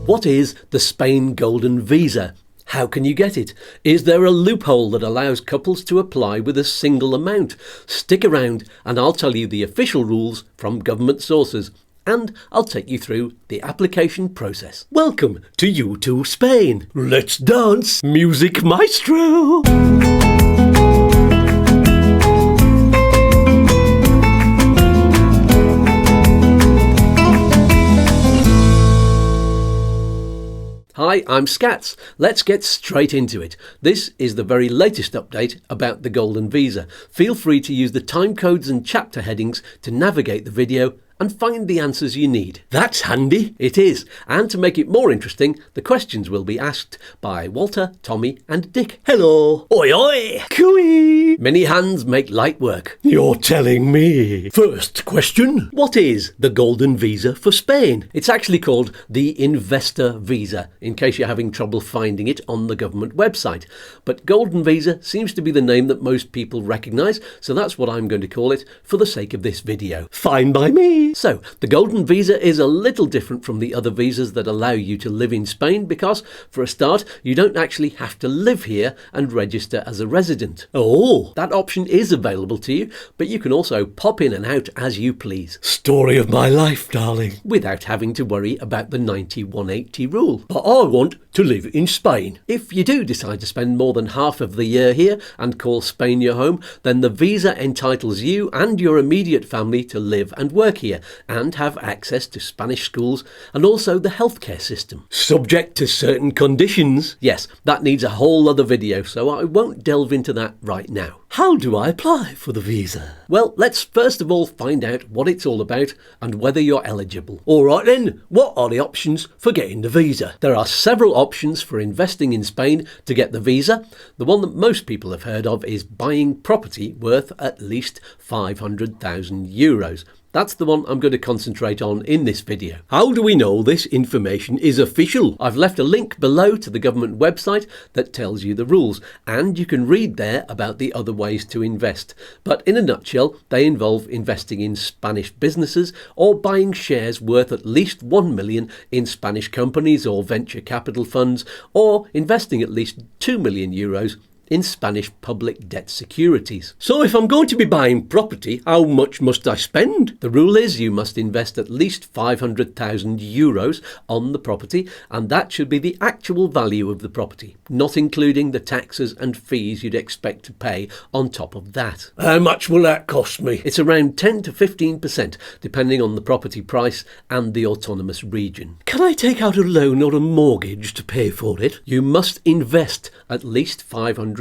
What is the Spain Golden Visa? How can you get it? Is there a loophole that allows couples to apply with a single amount? Stick around and I'll tell you the official rules from government sources. And I'll take you through the application process. Welcome to YouTooSpain. Let's dance, music maestro! Hi, I'm Skatz. Let's get straight into it. This is the very latest update about the Golden Visa. Feel free to use the time codes and chapter headings to navigate the video and find the answers you need. That's handy. It is. And to make it more interesting, the questions will be asked by Walter, Tommy and Dick. Hello. Oi oi. Cooey. Many hands make light work. You're telling me. First question. What is the Golden Visa for Spain? It's actually called the Investor Visa, in case you're having trouble finding it on the government website. But Golden Visa seems to be the name that most people recognise, so that's what I'm going to call it for the sake of this video. Fine by me. So, the Golden Visa is a little different from the other visas that allow you to live in Spain because, for a start, you don't actually have to live here and register as a resident. Oh, that option is available to you, but you can also pop in and out as you please. Story of my life, darling. Without having to worry about the 90-180 rule. But I want to live in Spain. If you do decide to spend more than half of the year here and call Spain your home, then the visa entitles you and your immediate family to live and work here and have access to Spanish schools and also the healthcare system. Subject to certain conditions. Yes, that needs a whole other video, so I won't delve into that right now. How do I apply for the visa? Well, let's first of all find out what it's all about and whether you're eligible. Alright then, what are the options for getting the visa? There are several options for investing in Spain to get the visa. The one that most people have heard of is buying property worth at least €500,000. That's the one I'm going to concentrate on in this video. How do we know this information is official? I've left a link below to the government website that tells you the rules, and you can read there about the other ways to invest. But in a nutshell, they involve investing in Spanish businesses or buying shares worth at least 1 million in Spanish companies or venture capital funds, or investing at least €2 million in Spanish public debt securities. So if I'm going to be buying property, how much must I spend? The rule is you must invest at least €500,000 on the property, and that should be the actual value of the property, not including the taxes and fees you'd expect to pay on top of that. How much will that cost me? It's around 10 to 15%, depending on the property price and the autonomous region. Can I take out a loan or a mortgage to pay for it? You must invest at least €500,000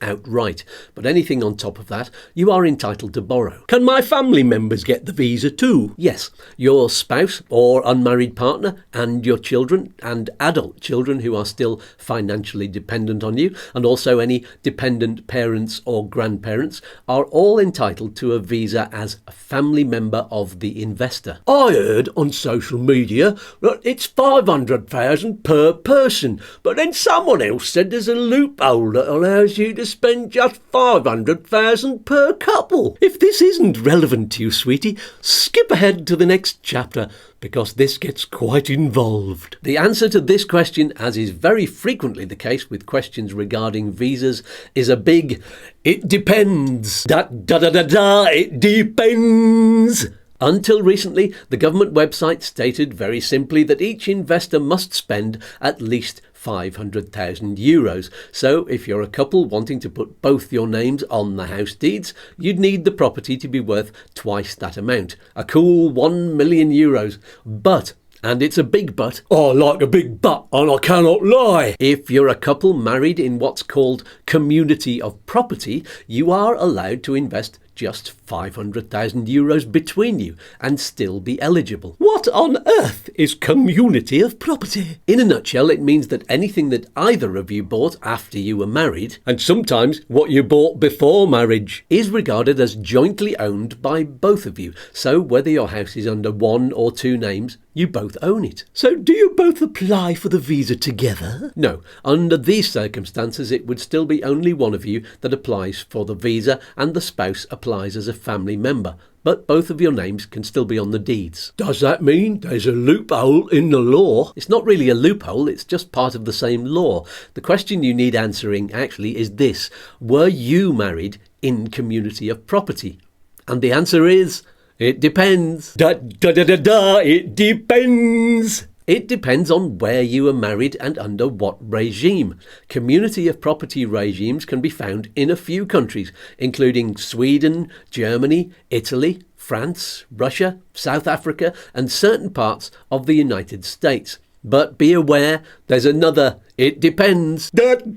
outright, but anything on top of that you are entitled to borrow. Can my family members get the visa too? Yes, your spouse or unmarried partner and your children and adult children who are still financially dependent on you, and also any dependent parents or grandparents, are all entitled to a visa as a family member of the investor. I heard on social media that it's 500,000 per person, but then someone else said there's a loophole that allows you to spend just 500,000 per couple. If this isn't relevant to you, sweetie, skip ahead to the next chapter because this gets quite involved. The answer to this question, as is very frequently the case with questions regarding visas, is a big "it depends." It depends. Until recently, the government website stated very simply that each investor must spend at least €500,000. So if you're a couple wanting to put both your names on the house deeds, you'd need the property to be worth twice that amount. A cool €1 million. But, and it's a big but, I like a big but and I cannot lie. If you're a couple married in what's called community of property, you are allowed to invest just €500,000 between you and still be eligible. What on earth is community of property? In a nutshell, it means that anything that either of you bought after you were married, and sometimes what you bought before marriage, is regarded as jointly owned by both of you. So whether your house is under one or two names, you both own it. So do you both apply for the visa together? No. Under these circumstances, it would still be only one of you that applies for the visa and the spouse applies applies as a family member, but both of your names can still be on the deeds. Does that mean there's a loophole in the law? It's not really a loophole, it's just part of the same law. The question you need answering actually is this: were you married in community of property? And the answer is, it depends. It depends. It depends on where you were married and under what regime. Community of property regimes can be found in a few countries, including Sweden, Germany, Italy, France, Russia, South Africa, and certain parts of the United States. But be aware, there's another it depends. It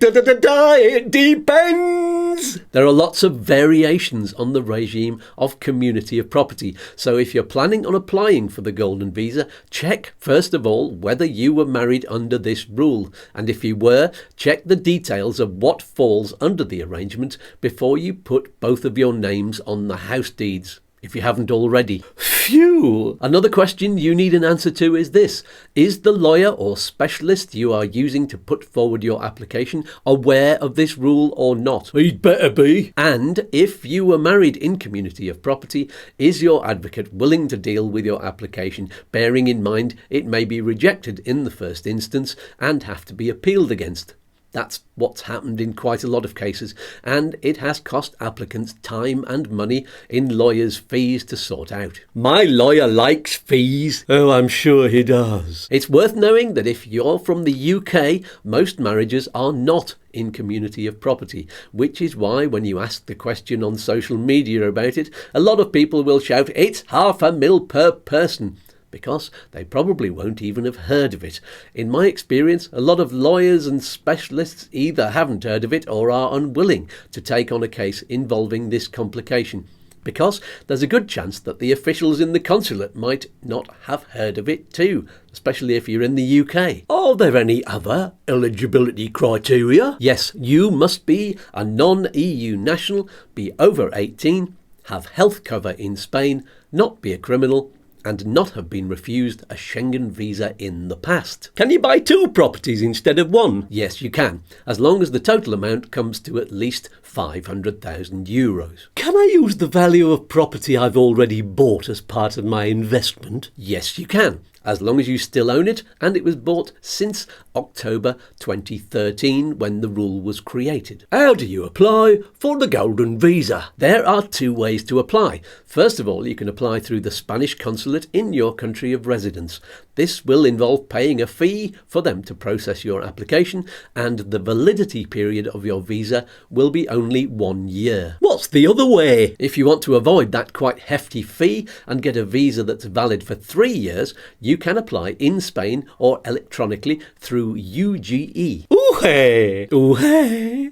depends. There are lots of variations on the regime of community of property. So if you're planning on applying for the Golden Visa, check first of all whether you were married under this rule. And if you were, check the details of what falls under the arrangement before you put both of your names on the house deeds, if you haven't already. Phew! Another question you need an answer to is this: is the lawyer or specialist you are using to put forward your application aware of this rule or not? He'd better be. And if you were married in community of property, is your advocate willing to deal with your application, bearing in mind it may be rejected in the first instance and have to be appealed against? That's what's happened in quite a lot of cases, and it has cost applicants time and money in lawyers' fees to sort out. My lawyer likes fees. Oh, I'm sure he does. It's worth knowing that if you're from the UK, most marriages are not in community of property, which is why when you ask the question on social media about it, a lot of people will shout, "It's £500,000 per person," because they probably won't even have heard of it. In my experience, a lot of lawyers and specialists either haven't heard of it or are unwilling to take on a case involving this complication, because there's a good chance that the officials in the consulate might not have heard of it too, especially if you're in the UK. Are there any other eligibility criteria? Yes, you must be a non-EU national, be over 18, have health cover in Spain, not be a criminal, and not have been refused a Schengen visa in the past. Can you buy 2 properties instead of 1? Yes, you can, as long as the total amount comes to at least €500,000. Can I use the value of property I've already bought as part of my investment? Yes, you can, as long as you still own it and it was bought since October 2013 when the rule was created. How do you apply for the Golden Visa? There are 2 ways to apply. First of all, you can apply through the Spanish consulate in your country of residence. This will involve paying a fee for them to process your application, and the validity period of your visa will be only 1 year. What's the other way? If you want to avoid that quite hefty fee and get a visa that's valid for 3 years, you can apply in Spain or electronically through UGE.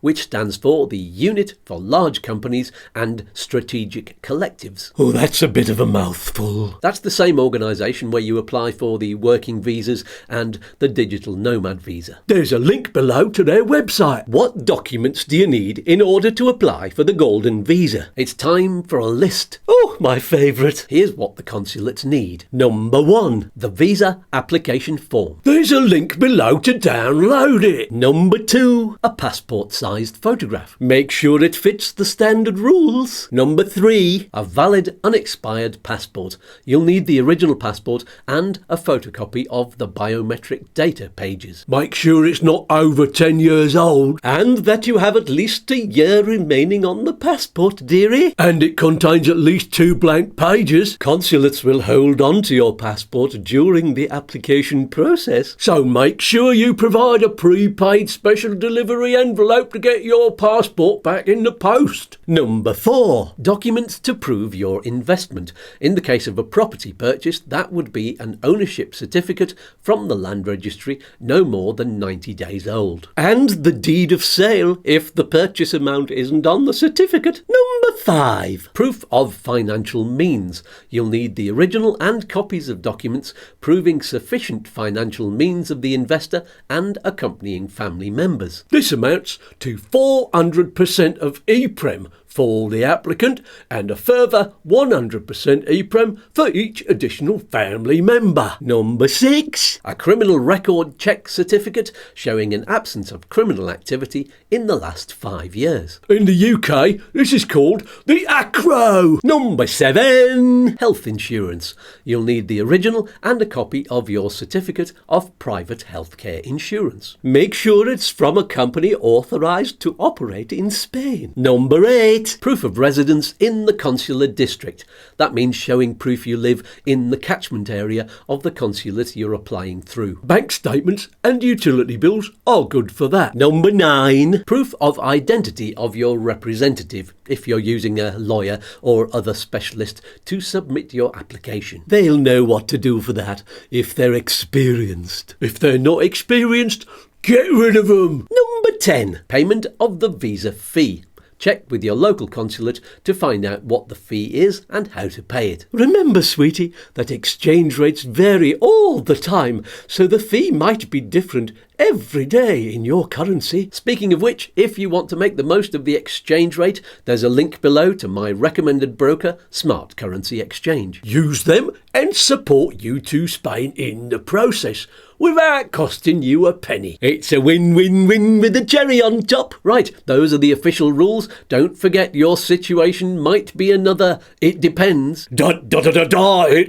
Which stands for the Unit for Large Companies and Strategic Collectives. Oh, that's a bit of a mouthful. That's the same organisation where you apply for the working visas and the digital nomad visa. There's a link below to their website. What documents do you need in order to apply for the Golden Visa? It's time for a list. Oh, my favourite. Here's what the consulates need. Number 1, the visa application form. There's a link below to download it. Number 2, a passport-sized photograph. Make sure it fits the standard rules. Number 3, a valid unexpired passport. You'll need the original passport and a photocopy of the biometric data pages. Make sure it's not over 10 years old and that you have at least a year remaining on the passport, dearie. And it contains at least 2 blank pages. Consulates will hold on to your passport during the application process, so make sure you provide a prepaid special delivery envelope to get your passport back in the post. Number 4, documents to prove your investment. In the case of a property purchase, that would be an ownership certificate from the land registry no more than 90 days old. And the deed of sale if the purchase amount isn't on the certificate. Number 5, proof of financial means. You'll need the original and copies of documents proving sufficient financial means of the investor and accompanying family members. This amounts to 400% of EPREM for the applicant and a further 100% EPREM for each additional family member. Number 6. A criminal record check certificate showing an absence of criminal activity in the last 5 years. In the UK, this is called the ACRO. Number 7. Health insurance. You'll need the original and a copy of your certificate of private healthcare insurance. Make sure it's from a company authorised to operate in Spain. Number 8. Proof of residence in the consular district. That means showing proof you live in the catchment area of the consulate you're applying through. Bank statements and utility bills are good for that. Number 9. Proof of identity of your representative if you're using a lawyer or other specialist to submit your application. They'll know what to do for that if they're experienced. If they're not experienced, get rid of them. Number 10. Payment of the visa fee. Check with your local consulate to find out what the fee is and how to pay it. Remember, sweetie, that exchange rates vary all the time, so the fee might be different every day in your currency. Speaking of which, if you want to make the most of the exchange rate, there's a link below to my recommended broker, Smart Currency Exchange. Use them and support YouTooSpain in the process, without costing you a penny. It's a win-win-win with a cherry on top. Right, those are the official rules. Don't forget your situation might be another it depends. It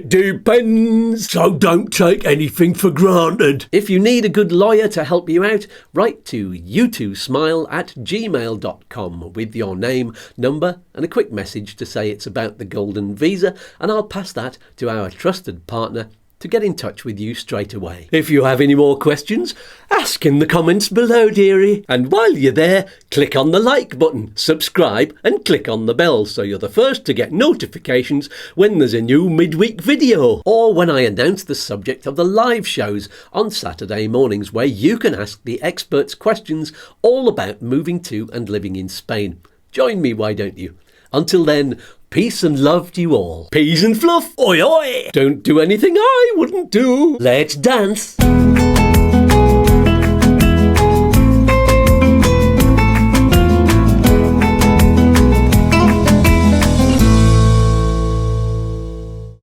depends. So don't take anything for granted. If you need a good lawyer to help you out, write to youtosmile@gmail.com with your name, number and a quick message to say it's about the golden visa, and I'll pass that to our trusted partner to get in touch with you straight away. If you have any more questions, ask in the comments below, dearie. And while you're there, click on the like button, subscribe and click on the bell so you're the first to get notifications when there's a new midweek video, or when I announce the subject of the live shows on Saturday mornings where you can ask the experts questions all about moving to and living in Spain. Join me, why don't you? Until then, peace and love to you all. Peas and fluff, oi oi! Don't do anything I wouldn't do. Let's dance.